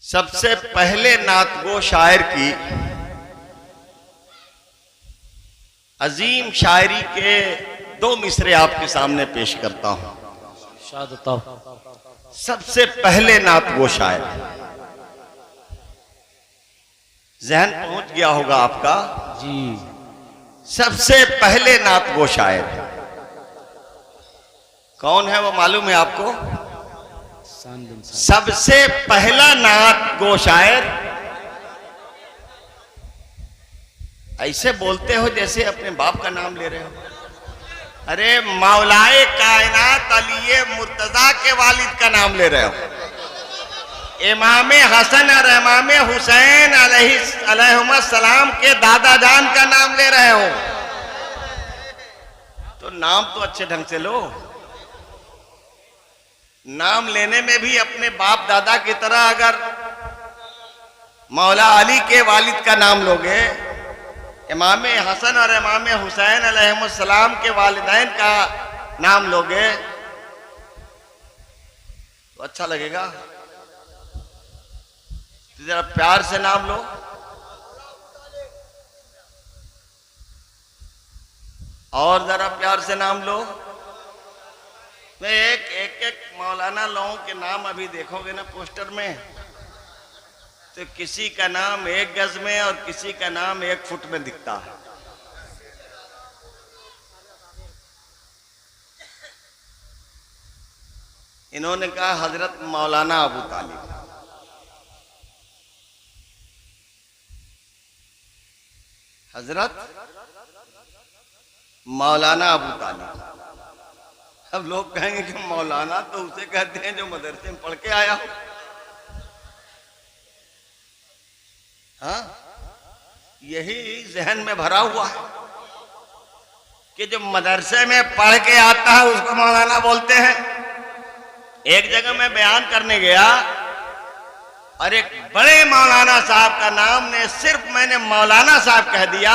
सबसे पहले नातगो शायर की अजीम शायरी के दो मिसरे आपके सामने पेश करता हूं। सबसे पहले नातगो शायर, जहन पहुंच गया होगा आपका जी। सबसे पहले नातगो शायर कौन है वो मालूम है आपको? सबसे पहला नातगो शायर। ऐसे बोलते हो जैसे अपने बाप का नाम ले रहे हो। अरे मौलाए कायनात अली मुर्तजा के वालिद का नाम ले रहे हो। इमाम हसन और इमाम हुसैन अलैहिस्सलाम के दादा जान का नाम ले रहे हो। तो नाम तो अच्छे ढंग से लो। नाम लेने में भी अपने बाप दादा की तरह अगर मौला अली के वालिद का नाम लोगे, इमाम हसन और इमाम हुसैन अलैहिस्सलाम के वालिदैन का नाम लोगे तो अच्छा लगेगा। तो जरा प्यार से नाम लो। और जरा प्यार से नाम लो। मैं एक मौलाना लोगों के नाम अभी देखोगे ना पोस्टर में, तो किसी का नाम 1 गज में और किसी का नाम 1 फुट में दिखता है। इन्होंने कहा हजरत मौलाना अबू तालिब। हजरत मौलाना अबू तालिब। अब लोग कहेंगे कि मौलाना तो उसे कहते हैं जो मदरसे में पढ़ के आया हो। हाँ, यही जहन में भरा हुआ है कि जो मदरसे में पढ़ के आता है उसको मौलाना बोलते हैं। एक जगह मैं बयान करने गया और एक बड़े मौलाना साहब का नाम ने सिर्फ मैंने मौलाना साहब कह दिया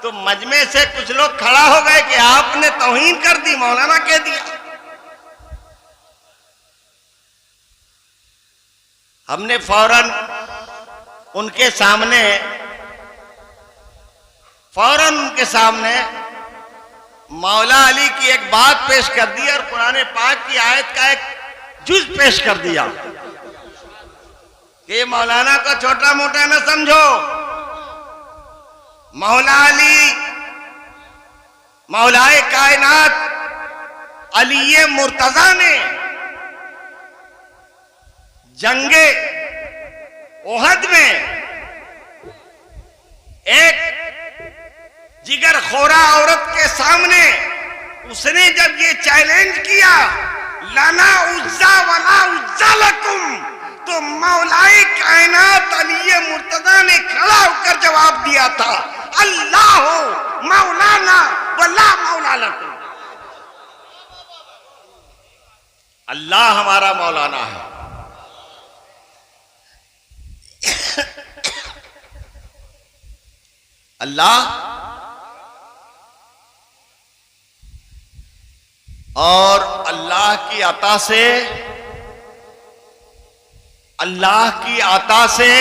तो मजमे से कुछ लोग खड़ा हो गए कि आपने तौहीन कर दी, मौलाना कह दिया। हमने फौरन उनके सामने मौला अली की एक बात पेश कर दी और कुरान पाक की आयत का एक जुज पेश कर दिया कि मौलाना को छोटा मोटा न समझो। मौला अली मौलाए कायनात अली मुर्तजा ने जंगे ओहद में एक जिगर खोरा औरत के सामने उसने जब ये चैलेंज किया लाना उज्जा वला उज्जा लकुम, तो मौलाए कायनात अली मुर्तजा ने खड़ा होकर जवाब दिया था अल्लाह मौलाना वला मौला लकुम। अल्लाह हमारा मौलाना है। अल्लाह और अल्लाह की अता से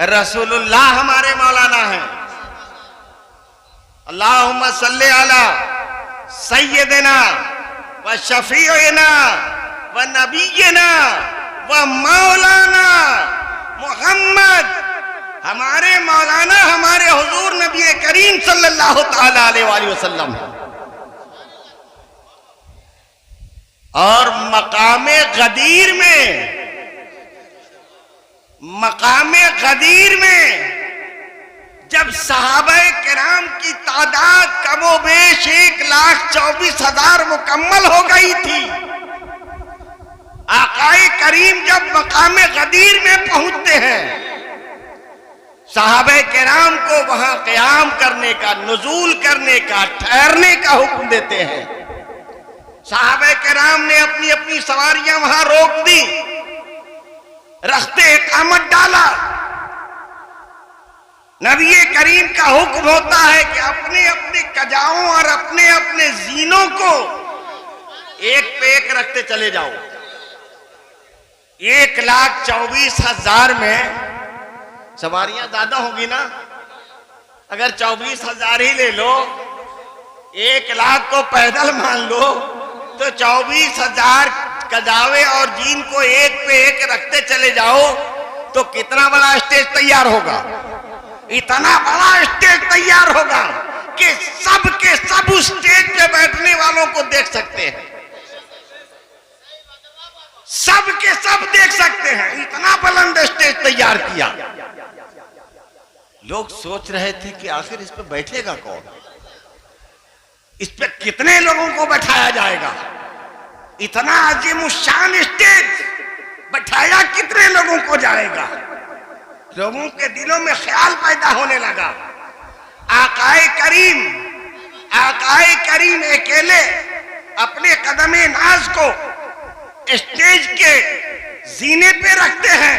रसूलुल्लाह हमारे मौलाना हैं। अल्लाहुम्मा सल्ली अला सय्यदिना व शफीइना व नबीना व मौलाना मुहम्मद। हमारे मौलाना हमारे हुजूर नबी करीम सल्लल्लाहु तआला अलैहि वसल्लम। और मकामे गदीर में जब सहाबाए किराम की तादाद कमोबेश 1,24,000 मुकम्मल हो गई थी, आकाए करीम जब मकामे गदीर में पहुंचते हैं, सहाबाए किराम को वहां क़याम करने का, नुज़ूल करने का, ठहरने का हुक्म देते हैं। सहाबे किराम ने अपनी अपनी सवारियां वहां रोक दी, रखते इकामत डाला। नबी करीम का हुक्म होता है कि अपने अपने कजाओं और अपने अपने जीनों को एक पे एक रखते चले जाओ। 1,24,000 में सवारियां ज्यादा होगी ना। अगर 24,000 ही ले लो, 1 लाख को पैदल मान लो, तो 24,000 कदावे और जीन को एक पे एक रखते चले जाओ तो कितना बड़ा स्टेज तैयार होगा। इतना बड़ा स्टेज तैयार होगा कि सब के सब उस स्टेज पे बैठने वालों को देख सकते हैं, सब के सब देख सकते हैं। इतना बुलंद स्टेज तैयार किया। लोग सोच रहे थे कि आखिर इस पे बैठेगा कौन, इस पे कितने लोगों को बैठाया जाएगा। इतना अजीमुशान स्टेज बैठाया कितने लोगों को जाएगा। लोगों के दिलों में ख्याल पैदा होने लगा। आकाए करीम अकेले अपने कदमे नाज को स्टेज के जीने पे रखते हैं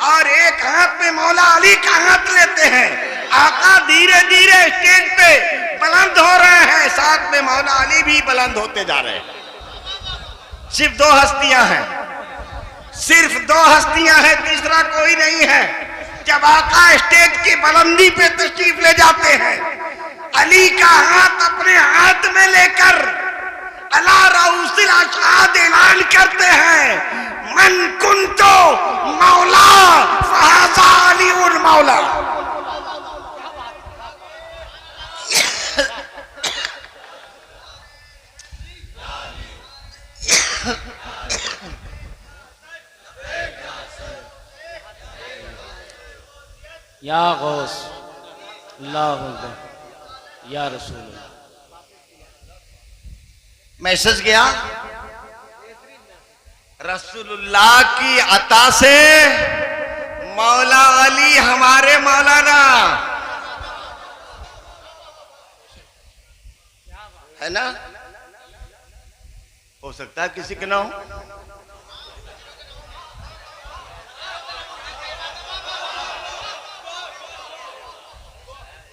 और एक हाथ पे मौला अली का हाथ लेते हैं। आका धीरे धीरे स्टेज पे बुलंद हो रहे हैं, साथ में मौला अली भी बुलंद होते जा रहे हैं। सिर्फ 2 हस्तियां हैं, सिर्फ 2 हस्तियां हैं, तीसरा कोई नहीं है। जब आका स्टेज की बुलंदी पे तशरीफ ले जाते हैं, अली का हाथ अपने हाथ में लेकर अला रऊसिल अशहाद ऐलान करते हैं, मन कुंतो मौला फहाजा अलीउल मौला। या गौस अल्लाह या रसूल। मैसेज गया रसूलुल्लाह की अता से मौला अली हमारे मौलाना है ना। हो सकता है किसी के ना हो।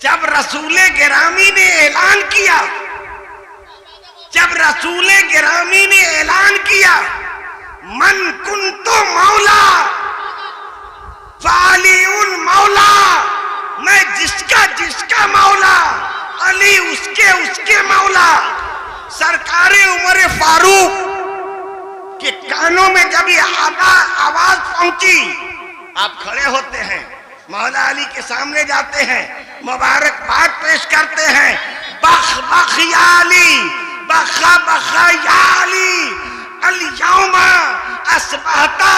जब रसूले गिरामी ने ऐलान किया, जब रसूले गिरामी ने ऐलान किया, मन कुंतो मौला फालिउल मौला, मैं जिसका जिसका मौला, अली उसके उसके मौला। सरकारे उमर फारूक के कानों में जब ये आवाज पहुंची, आप खड़े होते हैं, मौला अली के सामने जाते हैं, मुबारकबाद पेश करते हैं। बख बख या अली, बखा बखा या अली, अल यौमा अस्बहता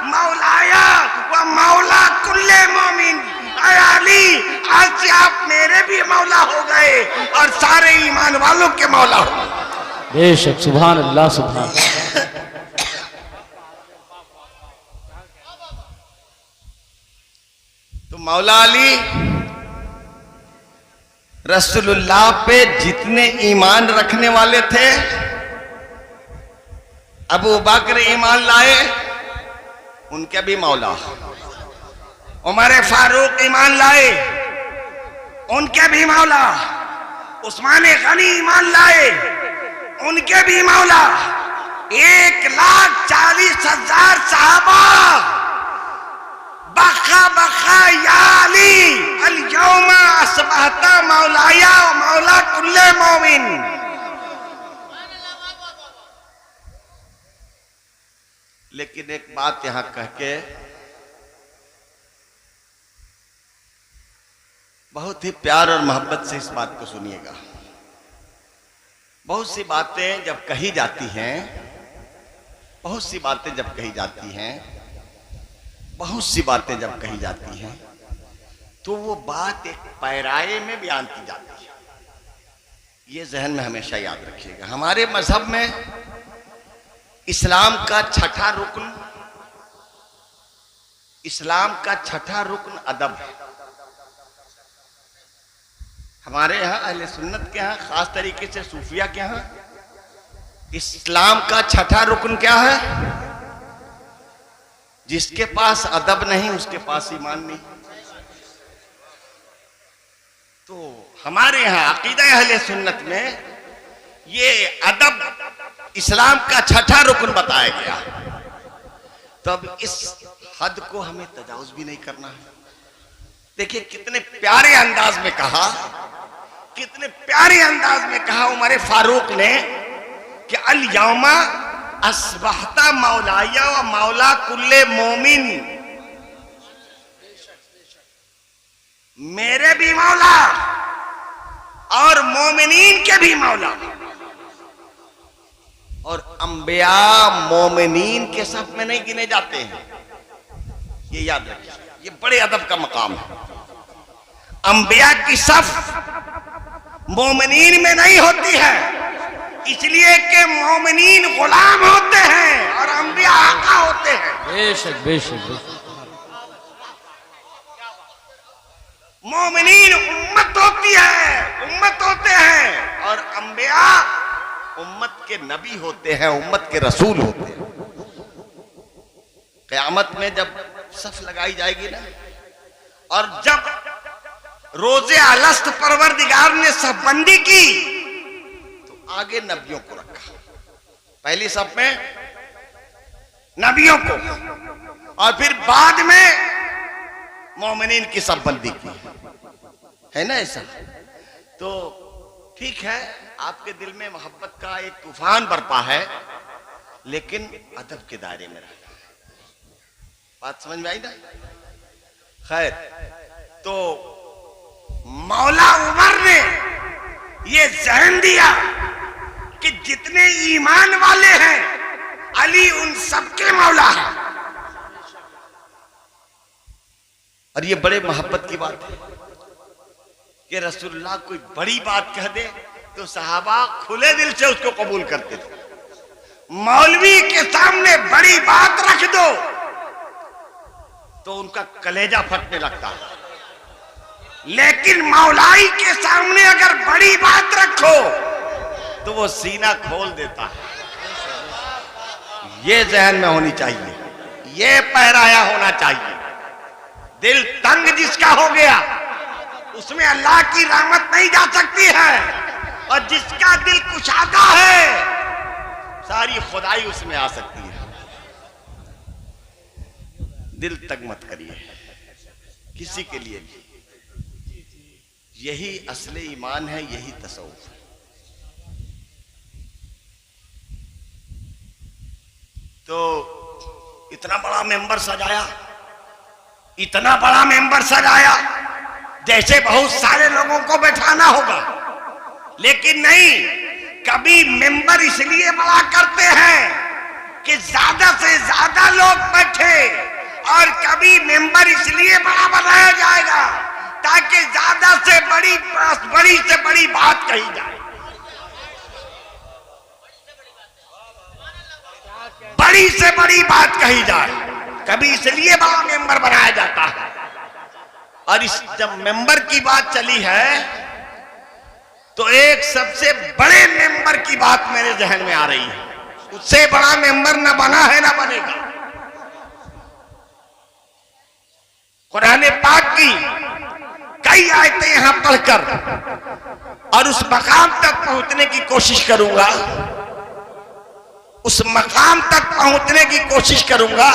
मौलाया व मौला कुल्ले मोमिन। अली, आज से आप मेरे भी मौला हो गए और सारे ईमान वालों के मौला हो गए। बेशक, सुभान अल्लाह सुभान। तो मौला अली रसूलुल्लाह पे जितने ईमान रखने वाले थे, अबू बकर ईमान लाए, उनके भी मौला। उमर फारूक ईमान लाए, उनके भी मौला। उस्मान गनी ईमान लाए, उनके भी मौला। 1,40,000 सहाबा बखा बखा या अली, अल यौमा अस्बहता मौलाया मौला कुल्ले मोमिन। लेकिन एक बात यहां कह के बहुत ही प्यार और मोहब्बत से इस बात को सुनिएगा। बहुत सी बातें जब कही जाती हैं, बहुत सी बातें जब कही जाती हैं, बहुत सी बातें जब कही जाती हैं, तो वो बात एक पैराए में बयान की जाती है। ये जहन में हमेशा याद रखिएगा। हमारे मजहब में इस्लाम का छठा रुकन, इस्लाम का छठा रुकन अदब है। हमारे यहाँ अहले सुन्नत के यहाँ, खास तरीके से सूफिया के यहाँ, इस्लाम का छठा रुकन क्या है? जिसके पास अदब नहीं उसके पास ईमान नहीं। तो हमारे यहाँ अकीदा अहले सुन्नत में ये अदब इस्लाम का छठा रुकन बताया गया। तब इस हद को हमें तजावुज भी नहीं करना है। देखिए कितने प्यारे अंदाज में कहा, कितने प्यारे अंदाज में कहा उमर फारूक ने कि अल यौमा अस्बहता मौलाया व मौला कुल्ले मोमिन, मेरे भी मौला और मोमिनीन के भी मौला। और अंबिया मोमिनीन के सफ में नहीं गिने जाते हैं, ये याद रखिए, ये बड़े अदब का मकाम है। अंबिया की सफ मोमिनीन में नहीं होती है, इसलिए कि मोमिनीन गुलाम होते हैं और अंबिया आका होते हैं। बेशक बेशक बेशक। मोमिनीन उम्मत होती है, उम्मत होते हैं, और अंबिया उम्मत के नबी होते हैं, उम्मत के रसूल होते हैं। क़यामत में जब सफ लगाई जाएगी ना, और जब रोजे अलस्त परवरदिगार ने सफबंदी की तो आगे नबियों को रखा, पहली सफ में नबियों को, और फिर बाद में मोमिनीन की सफबंदी की, है ना ऐसा। तो ठीक है, आपके दिल में मोहब्बत का एक तूफान बरपा है, लेकिन अदब के दायरे में रहना। बात समझ में आई ना? खैर, तो मौला उमर ने ये ज़हन दिया कि जितने ईमान वाले हैं अली उन सबके मौला है। और ये बड़े मोहब्बत की बात है कि रसूलुल्लाह कोई बड़ी बात कह दे तो सहाबा खुले दिल से उसको कबूल करते थे। मौलवी के सामने बड़ी बात रख दो तो उनका कलेजा फटने लगता है, लेकिन मौलाई के सामने अगर बड़ी बात रखो तो वो सीना खोल देता है। ये जहन में होनी चाहिए, ये पहराया होना चाहिए। दिल तंग जिसका हो गया उसमें अल्लाह की रहमत नहीं जा सकती है, और जिसका दिल कुशादा है सारी खुदाई उसमें आ सकती है। दिल तंग मत करिए किसी के लिए भी, यही असली ईमान है, यही तसव्वुफ है। तो इतना बड़ा मेंबर सजाया, इतना बड़ा मेंबर सजाया, जैसे बहुत सारे लोगों को बैठाना होगा, लेकिन नहीं, कभी मेंबर इसलिए बड़ा करते हैं कि ज्यादा से ज्यादा लोग बैठे, और कभी मेंबर इसलिए बड़ा बनाया जाएगा ताकि ज्यादा से बड़ी से बड़ी बात कही जाए। बड़ी से बड़ी बात कही जाए, कभी इसलिए बड़ा मेंबर बनाया जाता है। और इस जब मेंबर की बात चली है तो एक सबसे बड़े मेंबर की बात मेरे जहन में आ रही है, उससे बड़ा मेंबर न बना है न बनेगा। कुरान पाक की कई आयतें यहां पढ़कर और उस मकाम तक पहुंचने की कोशिश करूंगा, उस मकाम तक पहुंचने की कोशिश करूंगा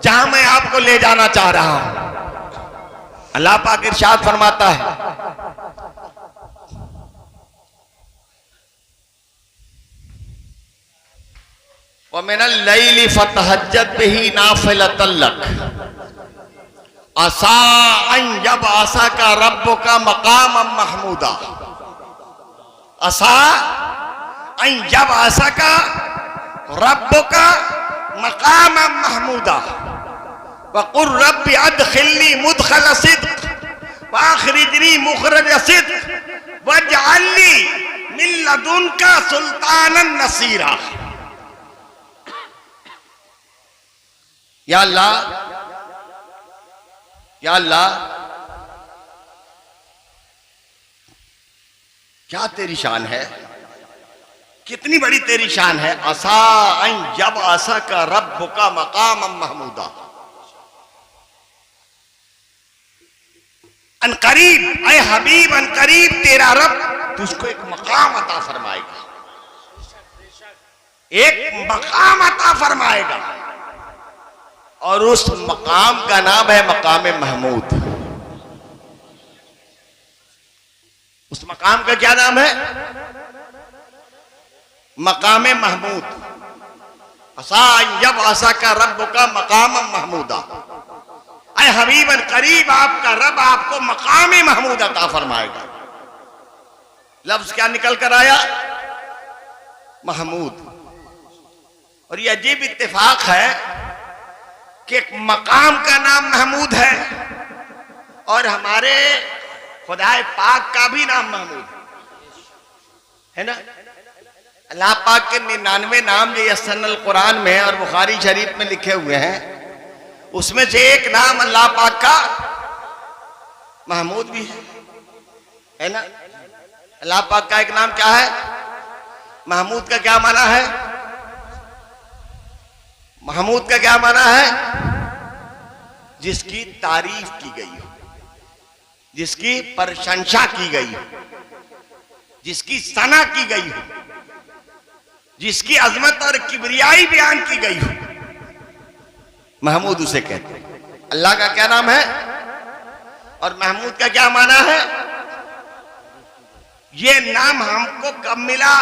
जहां मैं आपको ले जाना चाह रहा हूं। अल्लाह पाक इरशाद फरमाता है, व मिनल लैली फतहज्जद बिही नाफिलतन लक असा अन जब आसा का रब्बो का मकाम महमूदा। असा अन जब आसा का रब्बो का मकाम महमूदा वक़ुर रब्बी अदखिलनी मुदखल सिद्क़ वअखरिजनी मुखरज सिद्क़ वजअलनी मिन लदुनका सुल्तानन नसीरा। या अल्लाह, या अल्लाह, क्या तेरी शान है, कितनी बड़ी तेरी शान है। असा अन जब आसा का रब्बु का मकाम महमूदा, अनकरीब ऐ हबीब, अनकरीब तेरा रब तुझको एक मकाम अता फरमाएगा, एक मकाम अता फरमाएगा। और उस मकाम का नाम है मकाम महमूद। उस मकाम का क्या नाम है? मकाम महमूद। असा जब आशा का रब का मकाम महमूदा, अय हबीबन करीब आपका रब आपको मकाम महमूद अता फरमाएगा। लफ्ज क्या निकल कर आया? महमूद। और यह अजीब इत्तेफाक है कि एक मकाम का नाम महमूद है और हमारे खुदाए पाक का भी नाम महमूद है ना। अल्लाह पाक के 99 नाम जो यस्सनल कुरान में और बुखारी शरीफ में लिखे हुए हैं, उसमें से एक नाम अल्लाह पाक का महमूद भी है ना। अल्लाह पाक का एक नाम क्या है? महमूद का क्या माना है? महमूद का क्या माना है? जिसकी तारीफ की गई हो, जिसकी प्रशंसा की गई हो, जिसकी सना की गई हो, जिसकी अजमत और किबरियाई बयान की गई हो, महमूद उसे कहते हैं। अल्लाह का क्या नाम है और महमूद का क्या माना है? ये नाम हमको कब मिला,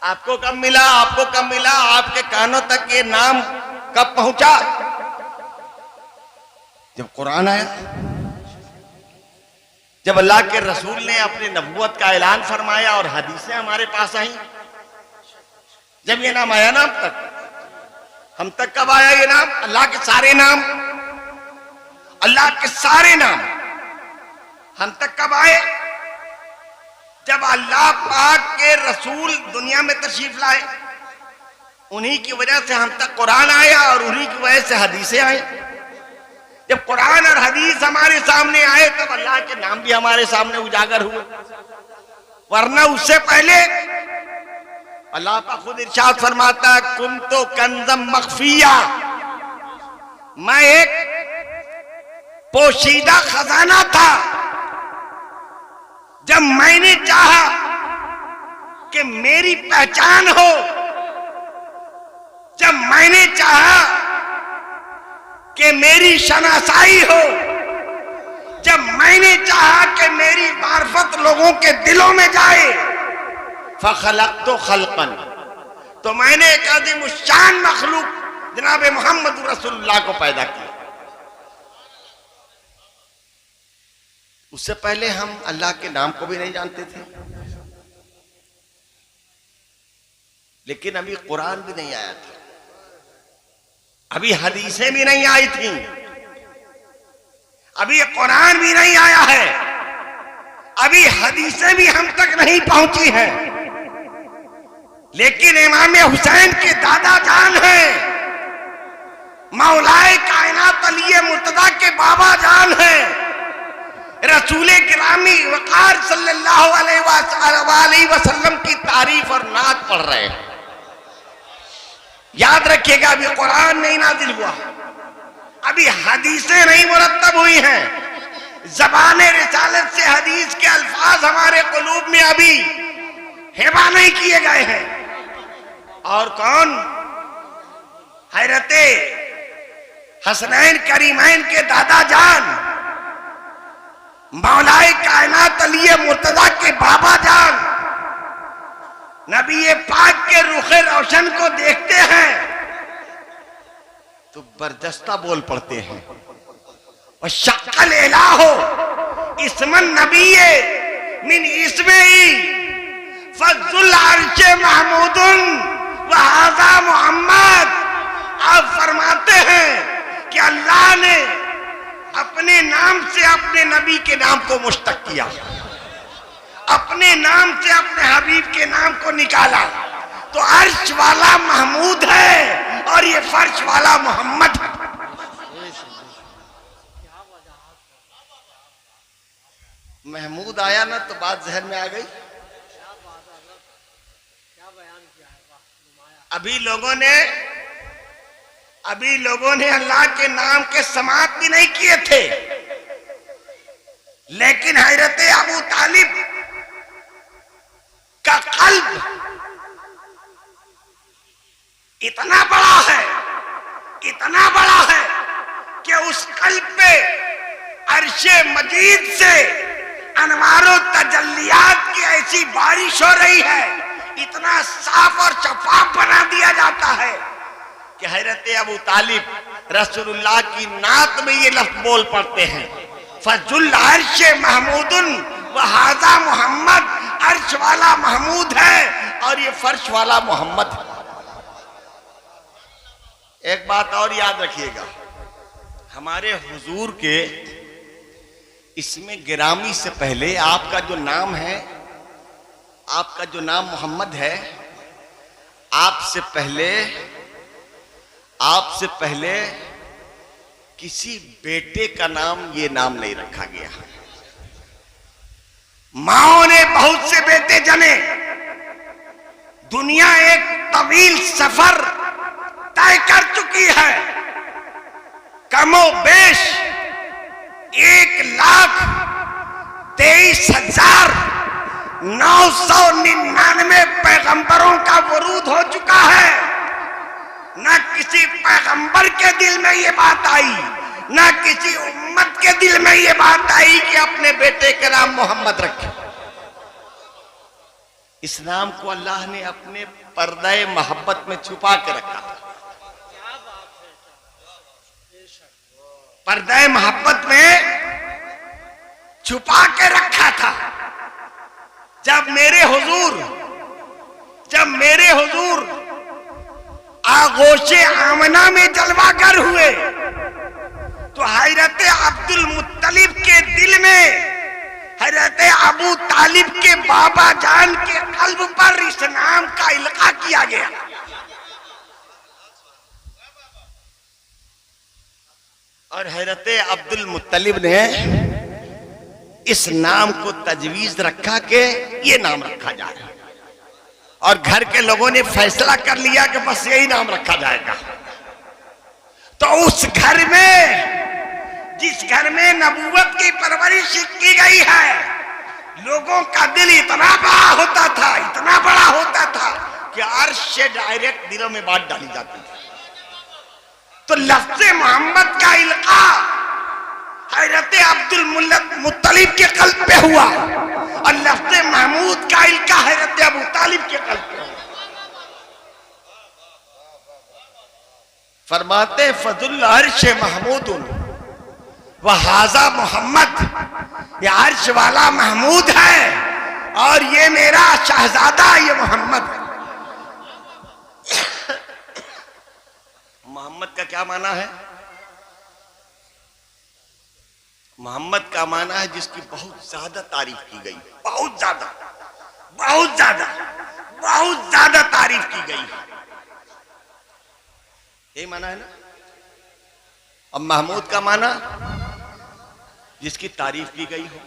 आपको कब मिला, आपको कब मिला, आपके कानों तक ये नाम कब पहुंचा? जब कुरान आया, जब अल्लाह के रसूल ने अपने नबूवत का ऐलान फरमाया और हदीसें हमारे पास आई, जब ये नाम आया ना हम तक कब आया ये नाम? अल्लाह के सारे नाम, अल्लाह के सारे नाम हम तक कब आए? जब अल्लाह पाक के रसूल दुनिया में तशरीफ लाए, उन्हीं की वजह से हम तक कुरान आया और उन्हीं की वजह से हदीसें आई। जब कुरान और हदीस हमारे सामने आए तब अल्लाह के नाम भी हमारे सामने उजागर हुए, वरना उससे पहले अल्लाह पाक खुद इरशाद फरमाता है, कुम तो कंज़म मख्फिया, मैं एक पोशीदा खजाना था। जब मैंने चाहा कि मेरी पहचान हो, जब मैंने चाहा कि मेरी शनासाई हो, जब मैंने चाहा कि मेरी मार्फत लोगों के दिलों में जाए, फखलक़्तु खल्क़न, तो मैंने एक अज़ीम शान मखलूक जनाब मोहम्मद रसूलुल्लाह को पैदा किया। उससे पहले हम अल्लाह के नाम को भी नहीं जानते थे, लेकिन अभी कुरान भी नहीं आया था, अभी हदीसें भी नहीं आई थी, अभी कुरान भी नहीं आया है, अभी हदीसें भी हम तक नहीं पहुंची हैं, लेकिन इमाम हुसैन के दादा जान हैं, मौलाए कायनात अली मुर्तजा के बाबा जान हैं, रसूल किरामी वक़ार सल्लल्लाहु अलैहि वसल्लम की तारीफ और नात पढ़ रहे हैं। याद रखिएगा, अभी कुरान नहीं नाजिल हुआ, अभी हदीसें नहीं मुरत्तब हुई हैं, ज़बाने रिसालत से हदीस के अल्फाज हमारे कुलूब में अभी हिबा नहीं किए गए हैं। और कौन? हैरते हसनैन करीमैन के दादा जान, मौलाए कायनात अली मुर्तजा के बाबा जान, नबी पाक के रुखे रोशन को देखते हैं तो बरजस्ता बोल पड़ते हैं। और शक्ल इलाहो इसमन नबी मिन इसमें फज़ुल अर्शे महमूदुन व हाज़ा मोहम्मद। आप फरमाते हैं कि अल्लाह ने अपने नाम से अपने नबी के नाम को मुश्तक किया, अपने नाम से अपने हबीब के नाम को निकाला, तो अर्श वाला महमूद है और ये फर्श वाला मोहम्मद है। महमूद आया ना तो बात जहन में आ गई। अभी लोगों ने अल्लाह के नाम के समात भी नहीं किए थे, लेकिन हैरत अबू तालिब का कल्ब इतना बड़ा है इतना बड़ा है कि उस कल्ब पे अर्शे मजीद से अनवारो तजल्लियात की ऐसी बारिश हो रही है, इतना साफ और शफाफ बना दिया जाता है कि हजरत अबू तालिब रसूलुल्लाह की नात में ये लफ्ज बोल पड़ते हैं, फजुल अर्श महमूदुन व हाजा मोहम्मद, अर्श वाला महमूद है और ये फर्श वाला मोहम्मद है। एक बात और याद रखिएगा, हमारे हुजूर के इसमें गिरामी से पहले आपका जो नाम है, आपका जो नाम मोहम्मद है, आपसे पहले किसी बेटे का नाम ये नाम नहीं रखा गया। माओ ने बहुत से बेटे जने, दुनिया एक तवील सफर तय कर चुकी है, कमो बेश 1,23,999 पैगंबरों का वरूद हो चुका है। न किसी पैगंबर के दिल में ये बात आई, न किसी उम्मत के दिल में ये बात आई कि अपने बेटे का नाम मोहम्मद रखे। इस नाम को अल्लाह ने अपने पर्दे मोहब्बत में छुपा के रखा था। पर्दे मोहब्बत में छुपा के रखा था। जब मेरे हुजूर आगोशे आमना में जलवागर हुए तो हजरत अब्दुल मुत्तलिब के दिल में हजरत अबू तालिब के बाबा जान के कल्ब पर इस नाम का इल्का किया गया। और हजरत अब्दुल मुत्तलिब ने इस नाम को तजवीज रखा कि ये नाम रखा जाए, और घर के लोगों ने फैसला कर लिया कि बस यही नाम रखा जाएगा। तो उस घर में, जिस घर में नबूवत की परवरिश की गई है, लोगों का दिल इतना बड़ा होता था कि अर्श से डायरेक्ट दिलों में बात डाली जाती थी। तो लफ्ज़ मोहम्मद का इल्का हजरत अब्दुल मुत्तलिब के कल्ब पे हुआ और लफ्ज़ महमूद का इल्का हजरत अबू तालिब के कल्ब पे हुआ। फरमाते फजुल अर्श महमूदुन व हाजा मोहम्मद, ये अर्श वाला महमूद है और ये मेरा शहजादा ये मोहम्मद है। मोहम्मद का क्या माना है? मोहम्मद का माना है जिसकी बहुत ज्यादा तारीफ की गई, बहुत ज्यादा तारीफ की गई, यही माना है ना। अब महमूद का माना जिसकी तारीफ की गई हो।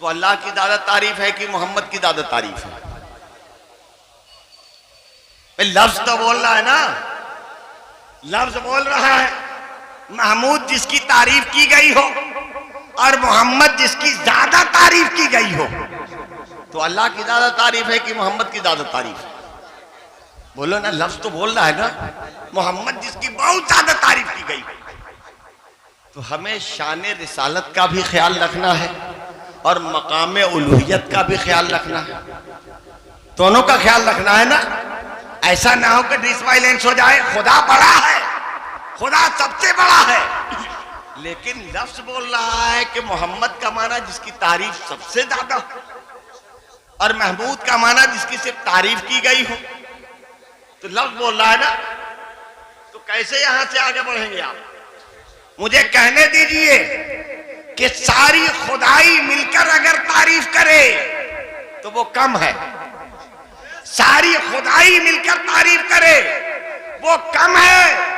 तो अल्लाह की ज्यादा तारीफ है कि मोहम्मद की ज्यादा तारीफ है? लफ्ज तो बोल रहा है ना, लफ्ज बोल रहा है। महमूद जिसकी तारीफ की गई हो और मोहम्मद जिसकी ज्यादा तारीफ की गई हो, तो अल्लाह की ज्यादा तारीफ है कि मोहम्मद की ज्यादा तारीफ है? बोलो ना, लफ्ज तो बोल रहा है ना, मोहम्मद जिसकी बहुत ज्यादा तारीफ की गई। तो हमें शान रिसालत का भी ख्याल रखना है और मकाम उलूहियत का भी ख्याल रखना है, दोनों का ख्याल रखना है ना। ऐसा ना हो कि डिसवाइलेंस हो जाए। खुदा बड़ा है, खुदा सबसे बड़ा है, लेकिन लफ्ज बोल रहा है कि मोहम्मद का माना जिसकी तारीफ सबसे ज्यादा हो और महमूद का माना जिसकी सिर्फ तारीफ की गई हो। तो लफ्ज बोल रहा है ना, तो कैसे यहां से आगे बढ़ेंगे आप? मुझे कहने दीजिए कि सारी खुदाई मिलकर अगर तारीफ करे तो वो कम है, सारी खुदाई मिलकर तारीफ करे वो कम है।